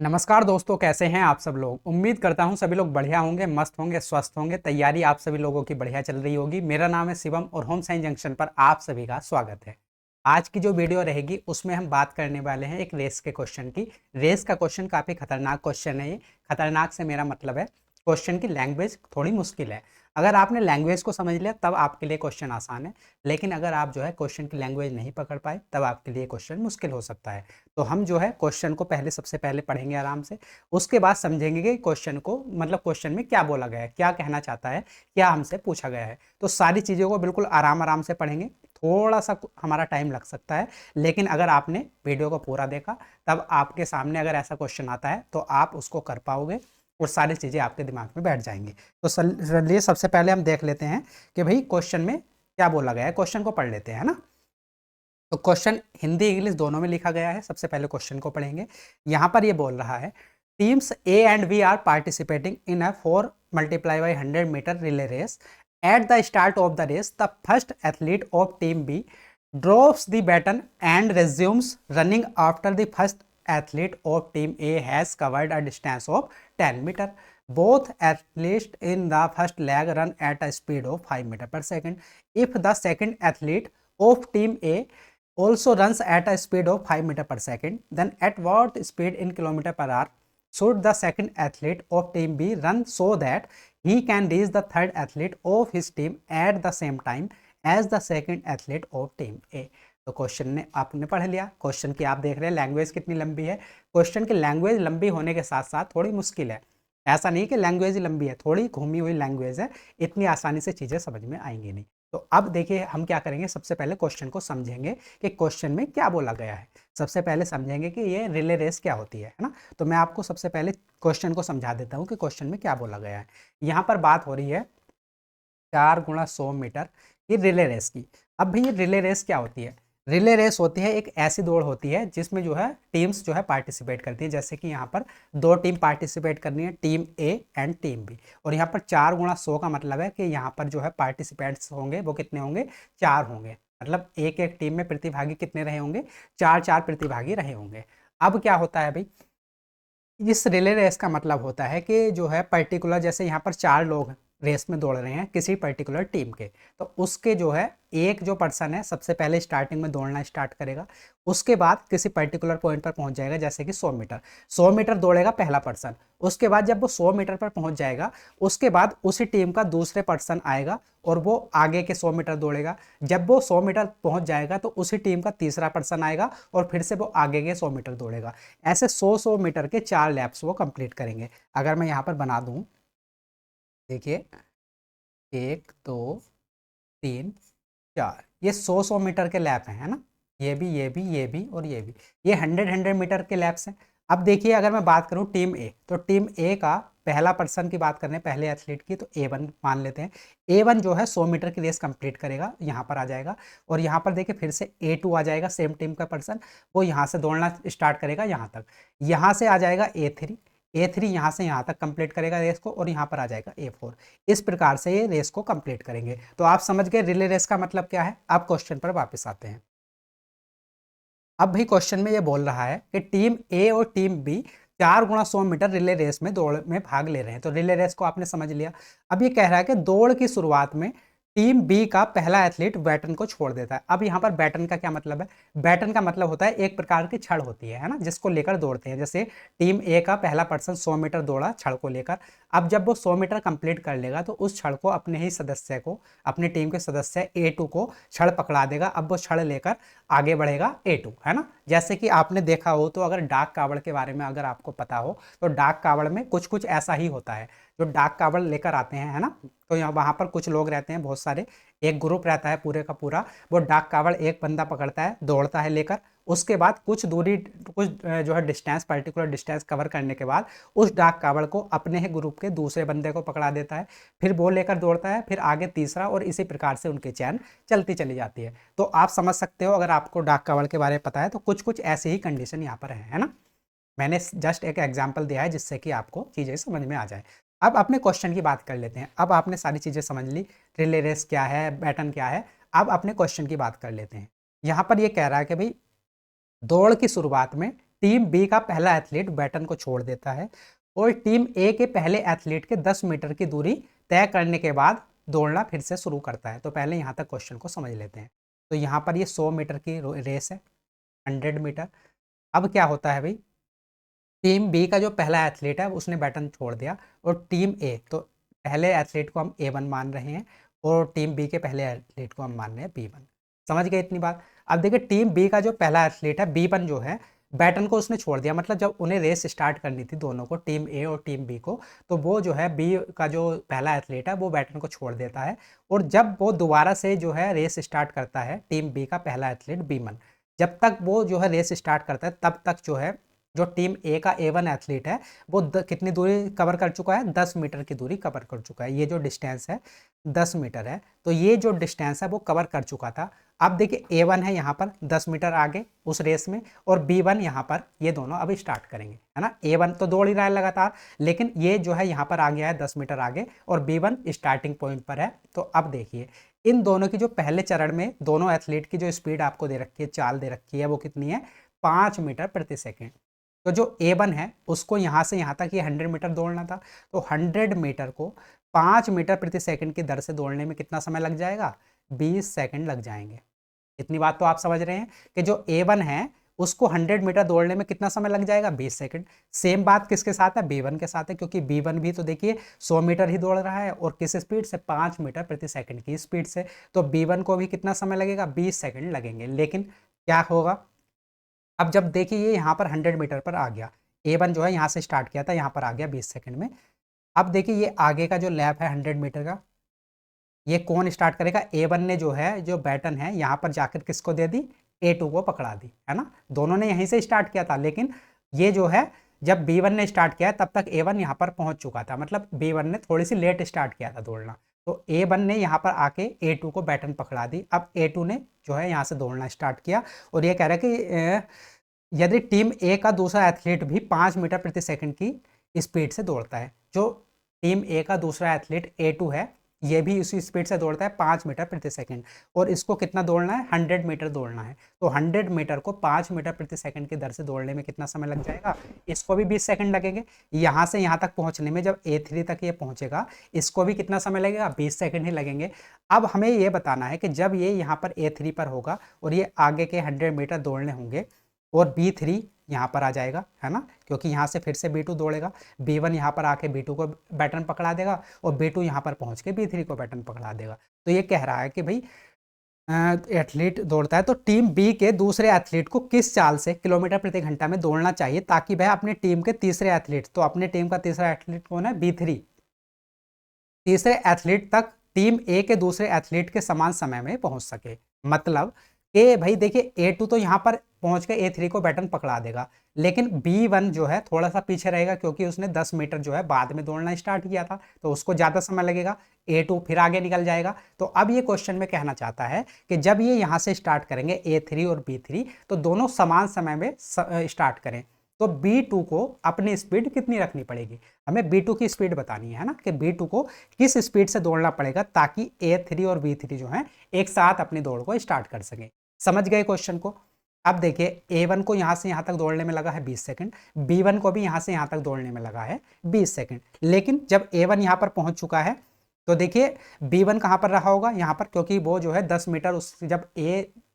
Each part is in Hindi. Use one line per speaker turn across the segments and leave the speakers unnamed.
नमस्कार दोस्तों, कैसे हैं आप सब लोग। उम्मीद करता हूं सभी लोग बढ़िया होंगे, मस्त होंगे, स्वस्थ होंगे। तैयारी आप सभी लोगों की बढ़िया चल रही होगी। मेरा नाम है शिवम और होम साइंस जंक्शन पर आप सभी का स्वागत है। आज की जो वीडियो रहेगी उसमें हम बात करने वाले हैं एक रेस के क्वेश्चन की। रेस का क्वेश्चन काफ़ी खतरनाक क्वेश्चन है। ये खतरनाक से मेरा मतलब है क्वेश्चन की लैंग्वेज थोड़ी मुश्किल है। अगर आपने लैंग्वेज को समझ लिया तब आपके लिए क्वेश्चन आसान है, लेकिन अगर आप जो है क्वेश्चन की लैंग्वेज नहीं पकड़ पाए तब आपके लिए क्वेश्चन मुश्किल हो सकता है। तो हम जो है क्वेश्चन को सबसे पहले पढ़ेंगे आराम से। उसके बाद समझेंगे कि क्वेश्चन को मतलब क्वेश्चन में क्या बोला गया है, क्या कहना चाहता है, क्या हमसे पूछा गया है। तो सारी चीज़ों को बिल्कुल आराम आराम से पढ़ेंगे। थोड़ा सा हमारा टाइम लग सकता है, लेकिन अगर आपने वीडियो को पूरा देखा तब आपके सामने अगर ऐसा क्वेश्चन आता है तो आप उसको कर पाओगे और सारी चीज़ें आपके दिमाग में बैठ जाएंगी। तो चलिए सबसे पहले हम देख लेते हैं कि भाई क्वेश्चन में क्या बोला गया है। क्वेश्चन को पढ़ लेते हैं, है ना। तो क्वेश्चन हिंदी इंग्लिश दोनों में लिखा गया है। सबसे पहले क्वेश्चन को पढ़ेंगे। यहाँ पर ये बोल रहा है, teams A and B are participating in a 4x100 metre relay race. At the start of the race the first athlete of team B drops the baton and resumes running after the first athlete of team A has covered a distance of 10 meter. Both athletes in the first leg run at a speed of 5 meter per second. If the second athlete of team A also runs at a speed of 5 meter per second, then at what speed in kilometer per hour should the second athlete of team B run so that he can reach the third athlete of his team at the same time as the second athlete of team A. तो क्वेश्चन ने आपने पढ़ लिया। क्वेश्चन की आप देख रहे हैं लैंग्वेज कितनी लंबी है। क्वेश्चन की लैंग्वेज लंबी होने के साथ साथ थोड़ी मुश्किल है। ऐसा नहीं कि लैंग्वेज ही लंबी है, थोड़ी घूमी हुई लैंग्वेज है। इतनी आसानी से चीज़ें समझ में आएंगी नहीं। तो अब देखिए हम क्या करेंगे, सबसे पहले क्वेश्चन को समझेंगे कि क्वेश्चन में क्या बोला गया है। सबसे पहले समझेंगे कि ये रिले रेस क्या होती है ना। तो मैं आपको सबसे पहले क्वेश्चन को समझा देता हूँ कि क्वेश्चन में क्या बोला गया है। यहाँ पर बात हो रही है 4x100 मीटर ये रिले रेस की। अब भाई ये रिले रेस क्या होती है। रिले रेस होती है एक ऐसी दौड़ होती है जिसमें जो है टीम्स जो है पार्टिसिपेट करती है। जैसे कि यहाँ पर दो टीम पार्टिसिपेट करनी है, team A and team B. और यहाँ पर 4x100 का मतलब है कि यहाँ पर जो है पार्टिसिपेंट्स होंगे वो कितने होंगे, 4 होंगे। मतलब एक एक टीम में प्रतिभागी कितने रहे होंगे, 4 4 प्रतिभागी रहे होंगे। अब क्या होता है भाई, इस रिले रेस का मतलब होता है कि जो है पर्टिकुलर, जैसे यहाँ पर 4 लोग रेस में दौड़ रहे हैं किसी पर्टिकुलर टीम के, तो उसके जो है एक जो पर्सन है सबसे पहले स्टार्टिंग में दौड़ना स्टार्ट करेगा। उसके बाद किसी पर्टिकुलर पॉइंट पर पहुंच जाएगा, जैसे कि 100 मीटर। 100 मीटर दौड़ेगा पहला पर्सन। उसके बाद जब वो 100 मीटर पर पहुंच जाएगा, उसके बाद उसी टीम का दूसरे पर्सन आएगा और वो आगे के 100 मीटर दौड़ेगा। जब वो 100 मीटर पहुंच जाएगा तो उसी टीम का तीसरा पर्सन आएगा और फिर से वो आगे के 100 मीटर दौड़ेगा। ऐसे 100 100 मीटर के 4 लैप्स वो कंप्लीट करेंगे। अगर मैं यहाँ पर बना दूँ, देखिए 1 2 3 4, ये 100 100 मीटर के लैप हैं, है ना। ये भी ये भी ये भी और ये भी, ये 100 100 मीटर के लैप्स हैं। अब देखिए अगर मैं बात करूं टीम ए, तो टीम ए का पहला पर्सन की बात करने पहले एथलीट की, तो A1 मान लेते हैं। A1 जो है 100 मीटर की रेस कंप्लीट करेगा, यहाँ पर आ जाएगा। और यहाँ पर देखिए फिर से A2 आ जाएगा, सेम टीम का पर्सन। वो यहाँ से दौड़ना स्टार्ट करेगा यहाँ तक। यहाँ से आ जाएगा A3। A3 यहाँ से यहाँ तक कंप्लीट करेगा रेस को और यहाँ पर आ जाएगा A4। इस प्रकार से ये रेस को कंप्लीट करेंगे। तो आप समझ गए रिले रेस का मतलब क्या है। अब क्वेश्चन पर वापस आते हैं। अब भी क्वेश्चन में ये बोल रहा है कि टीम ए और team B 4x100 metre relay race में दौड़ में भाग ले रहे हैं। तो रिले रेस को आपने समझ लिया। अब ये कह रहा है कि दौड़ की शुरुआत में टीम बी का पहला एथलीट बैटन को छोड़ देता है। अब यहाँ पर बैटन का क्या मतलब है, बैटन का मतलब होता है एक प्रकार की छड़ होती है ना, जिसको लेकर दौड़ते हैं। जैसे टीम ए का पहला पर्सन 100 मीटर दौड़ा छड़ को लेकर। अब जब वो 100 मीटर कंप्लीट कर लेगा तो उस छड़ को अपने ही सदस्य को, अपनी टीम के सदस्य A2 को छड़ पकड़ा देगा। अब वो छड़ लेकर आगे बढ़ेगा A2, है ना। जैसे कि आपने देखा हो तो अगर डाक कावड़ के बारे में अगर आपको पता हो तो डाक कावड़ में कुछ कुछ ऐसा ही होता है। जो डाक कावड़ लेकर आते हैं, है ना, तो यहाँ वहाँ पर कुछ लोग रहते हैं, बहुत सारे, एक ग्रुप रहता है पूरे का पूरा। वो डाक कावड़ एक बंदा पकड़ता है, दौड़ता है लेकर। उसके बाद कुछ दूरी, कुछ जो है डिस्टेंस, पर्टिकुलर डिस्टेंस कवर करने के बाद उस डाक कावड़ को अपने ही ग्रुप के दूसरे बंदे को पकड़ा देता है। फिर वो लेकर दौड़ता है, फिर आगे तीसरा, और इसी प्रकार से उनकी चैन चलती चली जाती है। तो आप समझ सकते हो, अगर आपको डाक कावड़ के बारे में पता है तो कुछ कुछ ऐसी ही कंडीशन यहाँ पर है ना। मैंने जस्ट एक एग्जाम्पल दिया है जिससे कि आपको चीज़ें समझ में आ जाए। अब अपने क्वेश्चन की बात कर लेते हैं। अब आपने सारी चीज़ें समझ ली, रिले रेस क्या है, बैटन क्या है। अब अपने क्वेश्चन की बात कर लेते हैं। यहाँ पर ये कह रहा है कि भाई दौड़ की शुरुआत में टीम बी का पहला एथलीट बैटन को छोड़ देता है और टीम ए के पहले एथलीट के 10 मीटर की दूरी तय करने के बाद दौड़ना फिर से शुरू करता है। तो पहले यहाँ तक क्वेश्चन को समझ लेते हैं। तो यहाँ पर ये 100 मीटर की रेस है, 100 मीटर। अब क्या होता है भाई, टीम बी का जो पहला एथलीट है उसने बैटन छोड़ दिया और टीम ए, तो पहले एथलीट को हम A1 मान रहे हैं और टीम बी के पहले एथलीट को हम मान रहे हैं B1। समझ गए इतनी बात। अब देखिए टीम बी का जो पहला एथलीट है B1 जो है, बैटन को उसने छोड़ दिया, मतलब जब उन्हें रेस स्टार्ट करनी थी दोनों को, टीम ए और टीम बी को, तो वो जो है बी का जो पहला एथलीट है वो बैटन को छोड़ देता है और जब वो दोबारा से जो है रेस स्टार्ट करता है टीम बी का पहला एथलीट B1, जब तक वो जो है रेस स्टार्ट करता है तब तक जो है जो टीम ए का A1 एथलीट है वो कितनी दूरी कवर कर चुका है, 10 मीटर की दूरी कवर कर चुका है। ये जो डिस्टेंस है 10 मीटर है, तो ये जो डिस्टेंस है वो कवर कर चुका था। अब देखिए A1 है यहाँ पर 10 मीटर आगे उस रेस में और B1 यहाँ पर, ये दोनों अभी स्टार्ट करेंगे, है ना। A1 तो दौड़ ही रहा है लगातार, लेकिन ये जो है यहाँ पर आ गया है 10 मीटर आगे और B1 स्टार्टिंग पॉइंट पर है। तो अब देखिए इन दोनों की जो पहले चरण में दोनों एथलीट की जो स्पीड आपको दे रखी है, चाल दे रखी है, वो कितनी है, 5 मीटर प्रति सेकेंड। तो जो A1 है उसको यहाँ से यहाँ तक ये 100 मीटर दौड़ना था, तो 100 मीटर को 5 मीटर प्रति सेकंड की दर से दौड़ने में कितना समय लग जाएगा, 20 सेकंड लग जाएंगे। इतनी बात तो आप समझ रहे हैं कि जो A1 है उसको 100 मीटर दौड़ने में कितना समय लग जाएगा, 20 सेकंड। सेम बात किसके साथ है, B1 के साथ है, क्योंकि B1 भी तो देखिए 100 मीटर ही दौड़ रहा है और किस स्पीड से, 5 मीटर प्रति सेकंड की स्पीड से। तो B1 को भी कितना समय लगेगा, 20 सेकंड लगेंगे। लेकिन क्या होगा, अब जब देखिए ये यहाँ पर 100 मीटर पर आ गया, A1 जो है यहाँ से स्टार्ट किया था, यहाँ पर आ गया 20 सेकंड में। अब देखिए ये आगे का जो लैप है 100 मीटर का, ये कौन स्टार्ट करेगा, A1 ने जो है जो बैटन है यहाँ पर जाकर किसको दे दी, A2 को पकड़ा दी, है ना। दोनों ने यहीं से स्टार्ट किया था, लेकिन ये जो है जब B1 ने स्टार्ट किया तब तक A1 यहाँ पर पहुंच चुका था, मतलब B1 ने थोड़ी सी लेट स्टार्ट किया था दौड़ना। तो A1 ने यहाँ पर आके A2 को बैटन पकड़ा दी। अब A2 ने जो है यहाँ से दौड़ना स्टार्ट किया और ये कह रहा है कि यदि टीम ए का दूसरा एथलीट भी 5 मीटर प्रति सेकंड की स्पीड से दौड़ता है, जो टीम ए का दूसरा एथलीट A2 है ये भी उसी स्पीड से दौड़ता है 5 मीटर प्रति सेकंड, और इसको कितना दौड़ना है, 100 मीटर दौड़ना है। तो 100 मीटर को 5 मीटर प्रति सेकंड की दर से दौड़ने में कितना समय लग जाएगा, इसको भी 20 सेकंड लगेंगे। यहाँ से यहाँ तक पहुँचने में जब A3 तक ये पहुँचेगा इसको भी कितना समय लगेगा, 20 सेकंड ही लगेंगे। अब हमें ये बताना है कि जब ये यहाँ पर A3 पर होगा और ये आगे के 100 मीटर दौड़ने होंगे और B3 यहाँ पर आ जाएगा, है ना, क्योंकि यहाँ से फिर से B2 दौड़ेगा, B1 यहाँ पर आके B2 को बैटन पकड़ा देगा और B2 यहाँ पर पहुँच के B3 को बैटन पकड़ा देगा। तो ये कह रहा है कि भाई एथलीट दौड़ता है तो टीम बी के दूसरे एथलीट को किस चाल से किलोमीटर प्रति घंटा में दौड़ना चाहिए ताकि वह अपनी टीम के तीसरे एथलीट, तो अपने टीम का तीसरा एथलीट कौन है, B3, तीसरे एथलीट तक टीम ए के दूसरे एथलीट के समान समय में पहुंच सके। मतलब कि भाई देखिए A2 तो यहाँ पर पहुंच के A3 को बैटन पकड़ा देगा, लेकिन B1 जो है थोड़ा सा पीछे रहेगा क्योंकि उसने 10 मीटर जो है बाद में दौड़ना स्टार्ट किया था, तो उसको ज़्यादा समय लगेगा। A2 फिर आगे निकल जाएगा। तो अब ये क्वेश्चन में कहना चाहता है कि जब ये यहाँ से स्टार्ट करेंगे A3 और B3 तो दोनों समान समय में स्टार्ट करें, तो B2 को अपनी स्पीड कितनी रखनी पड़ेगी, हमें B2 की स्पीड बतानी है ना, कि B2 को किस स्पीड से दौड़ना पड़ेगा ताकि A3 और B3 जो है एक साथ अपनी दौड़ को स्टार्ट कर सकें। समझ गए क्वेश्चन को। अब देखिए A1 को यहाँ से यहाँ तक दौड़ने में लगा है 20 सेकंड, B1 को भी यहाँ से यहाँ तक दौड़ने में लगा है 20 सेकंड, लेकिन जब A1 यहाँ पर पहुँच चुका है तो देखिए B1 कहाँ पर रहा होगा, यहाँ पर, क्योंकि वो जो है 10 मीटर उस जब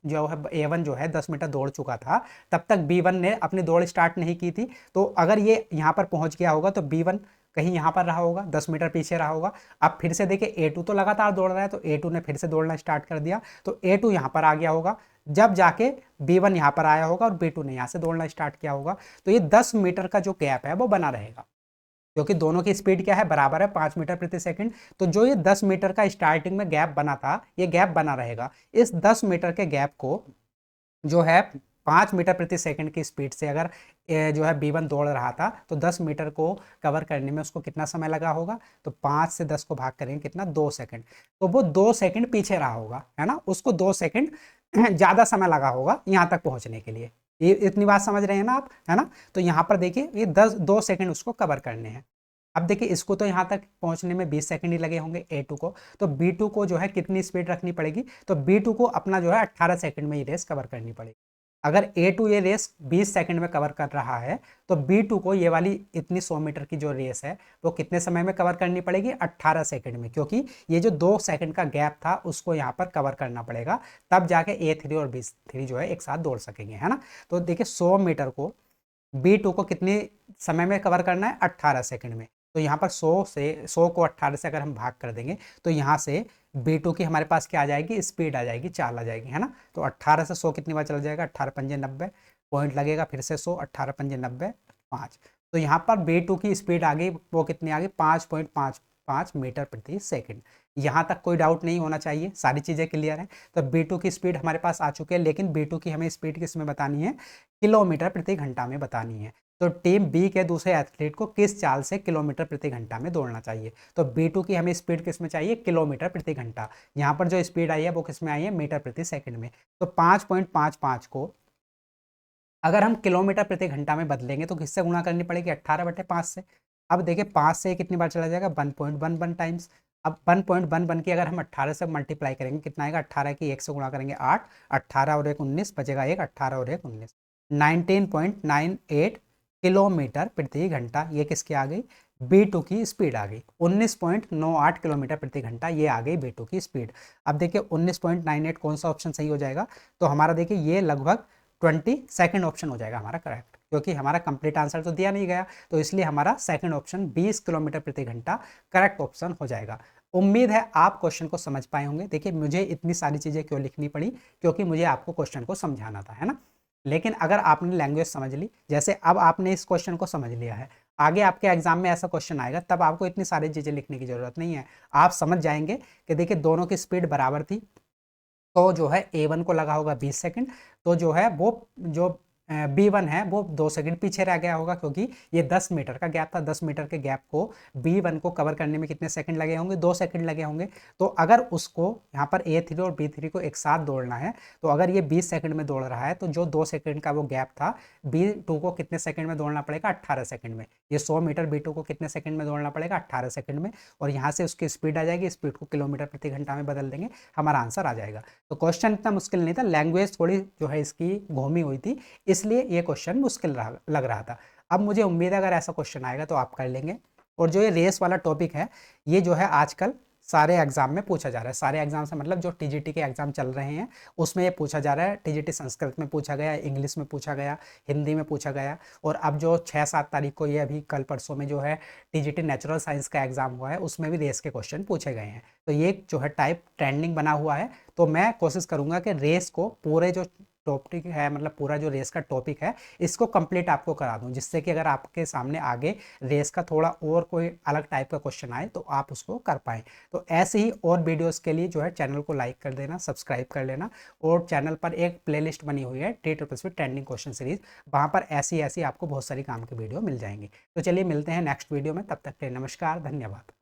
जो है A1 जो है 10 मीटर दौड़ चुका था तब तक B1 ने अपनी दौड़ स्टार्ट नहीं की थी। तो अगर ये यहाँ पर पहुँच गया होगा तो B1 कहीं यहाँ पर रहा होगा, 10 मीटर पीछे रहा होगा। अब फिर से देखिए A2 तो लगातार दौड़ रहा है तो A2 ने फिर से दौड़ना स्टार्ट कर दिया, तो A2 यहाँ पर आ गया होगा, जब जाके B1 यहाँ पर आया होगा और B2 ने यहाँ से दौड़ना स्टार्ट किया होगा। तो ये 10 मीटर का जो गैप है वो बना रहेगा, क्योंकि दोनों की स्पीड क्या है, बराबर है, 5 मीटर प्रति सेकंड। तो जो ये 10 मीटर का स्टार्टिंग में गैप बना था ये गैप बना रहेगा। इस 10 मीटर के गैप को जो है 5 मीटर प्रति सेकंड की स्पीड से अगर जो है B1 दौड़ रहा था तो 10 मीटर को कवर करने में उसको कितना समय लगा होगा, तो 5 से 10 को भाग करेंगे कितना, 2 सेकंड। तो वो 2 सेकंड पीछे रहा होगा, है ना, उसको 2 सेकंड ज़्यादा समय लगा होगा यहाँ तक पहुँचने के लिए। ये इतनी बात समझ रहे हैं ना आप, है ना। तो यहाँ पर देखिए ये 2 सेकंड उसको कवर करने हैं। अब देखिए इसको तो यहाँ तक पहुँचने में 20 सेकंड ही लगे होंगे A2 को, तो B2 को जो है कितनी स्पीड रखनी पड़ेगी, तो B2 को अपना जो है 18 सेकंड में ये रेस कवर करनी पड़ेगी। अगर A2 ये रेस 20 सेकंड में कवर कर रहा है तो B2 को ये वाली इतनी 100 मीटर की जो रेस है वो कितने समय में कवर करनी पड़ेगी, 18 सेकंड में, क्योंकि ये जो 2 सेकंड का गैप था उसको यहाँ पर कवर करना पड़ेगा, तब जाके A3 और B3 जो है एक साथ दौड़ सकेंगे, है ना। तो देखिए 100 मीटर को B2 को कितने समय में कवर करना है, 18 सेकंड में। तो यहाँ पर 100 को 18 से अगर हम भाग कर देंगे तो यहाँ से B2 की हमारे पास क्या आ जाएगी, स्पीड आ जाएगी, चाल आ जाएगी, है ना। तो 18 से 100 कितनी बार चला जाएगा, 18 पंजे 90, पॉइंट लगेगा फिर से 100, 18 पंजे 90, 5। तो यहाँ पर B2 की स्पीड आ गई, वो कितनी आ गई, 5.55 मीटर प्रति सेकंड। यहाँ तक कोई डाउट नहीं होना चाहिए, सारी चीज़ें क्लियर हैं। तो B2 की स्पीड हमारे पास आ चुकी है, लेकिन B2 की हमें स्पीड किस में बतानी है, किलोमीटर प्रति घंटा में बतानी है। तो टीम बी के दूसरे एथलीट को किस चाल से किलोमीटर प्रति घंटा में दौड़ना चाहिए। तो B2 की हमें स्पीड किस में चाहिए, किलोमीटर प्रति घंटा। यहाँ पर जो स्पीड आई है वो किस में आई है, मीटर प्रति सेकंड में। तो 5.55 को अगर हम किलोमीटर प्रति घंटा में बदलेंगे तो किससे गुणा करनी पड़ेगी, 18/5 से। अब देखिए 5 से कितनी बार चला जाएगा, 1.11 टाइम्स। अब 1.11 की अगर हम 18 से मल्टीप्लाई करेंगे कितना आएगा, 18 की 1 से गुणा करेंगे 8, 18 और 1 19, बचेगा 1, 18 और 1 19, 19.98 किलोमीटर प्रति घंटा। ये किसकी आ गई, B2 की स्पीड आ गई। 19.98 किलोमीटर प्रति घंटा ये आ गई B2 की स्पीड। अब देखिए 19.98 कौन सा ऑप्शन सही हो जाएगा, तो हमारा देखिए ये लगभग 20 सेकंड ऑप्शन हो जाएगा हमारा करेक्ट, क्योंकि हमारा कंप्लीट आंसर तो दिया नहीं गया, तो इसलिए हमारा सेकंड ऑप्शन 20 किलोमीटर प्रति घंटा करेक्ट ऑप्शन हो जाएगा। उम्मीद है आप क्वेश्चन को समझ पाए होंगे। देखिए मुझे इतनी सारी चीज़ें क्यों लिखनी पड़ी, क्योंकि मुझे आपको क्वेश्चन को समझाना था, है ना। लेकिन अगर आपने लैंग्वेज समझ ली, जैसे अब आपने इस क्वेश्चन को समझ लिया है, आगे आपके एग्जाम में ऐसा क्वेश्चन आएगा तब आपको इतनी सारी चीज़ें लिखने की जरूरत नहीं है। आप समझ जाएंगे कि देखिए दोनों की स्पीड बराबर थी, तो जो है A1 को लगा होगा 20 सेकंड, तो जो है वो जो B1 है वो 2 सेकंड पीछे रह गया होगा, क्योंकि ये 10 मीटर का गैप था। 10 मीटर के गैप को B1 को कवर करने में कितने सेकंड लगे होंगे, 2 सेकंड लगे होंगे। तो अगर उसको यहाँ पर A3 और B3 को एक साथ दौड़ना है, तो अगर ये 20 सेकंड में दौड़ रहा है तो जो 2 सेकंड का वो गैप था, B2 को कितने सेकंड में दौड़ना पड़ेगा, 18 सेकंड में। ये 100 मीटर B2 को कितने सेकंड में दौड़ना पड़ेगा, 18 सेकंड में। और यहाँ से उसकी स्पीड आ जाएगी, स्पीड को किलोमीटर प्रति घंटा में बदल देंगे, हमारा आंसर आ जाएगा। तो क्वेश्चन इतना मुश्किल नहीं था, लैंग्वेज थोड़ी जो है इसकी घूमी हुई थी, इसलिए ये क्वेश्चन मुश्किल लग रहा था। अब मुझे उम्मीद है अगर ऐसा क्वेश्चन आएगा तो आप कर लेंगे। और जो ये रेस वाला टॉपिक है, ये जो है आजकल सारे एग्जाम में पूछा जा रहा है। सारे एग्जाम से मतलब जो TGT के एग्जाम चल रहे हैं उसमें ये पूछा जा रहा है। TGT संस्कृत में पूछा गया, इंग्लिश में पूछा गया, हिंदी में पूछा गया। और अब जो 6-7 तारीख को, ये अभी कल परसों में जो है TGT नेचुरल साइंस का एग्जाम हुआ है, उसमें भी रेस के क्वेश्चन पूछे गए हैं। तो ये जो है टाइप ट्रेंडिंग बना हुआ है। तो मैं कोशिश करूंगा कि रेस को पूरे जो टॉपिक है, मतलब पूरा जो रेस का टॉपिक है, इसको कंप्लीट आपको करा दूं, जिससे कि अगर आपके सामने आगे रेस का थोड़ा और कोई अलग टाइप का क्वेश्चन आए तो आप उसको कर पाएँ। तो ऐसे ही और वीडियोस के लिए जो है चैनल को लाइक कर देना, सब्सक्राइब कर लेना। और चैनल पर एक प्लेलिस्ट बनी हुई है TSSB ट्रेंडिंग क्वेश्चन सीरीज, वहाँ पर ऐसी आपको बहुत सारी काम की वीडियो मिल जाएंगी। तो चलिए मिलते हैं नेक्स्ट वीडियो में, तब तक के लिए नमस्कार, धन्यवाद।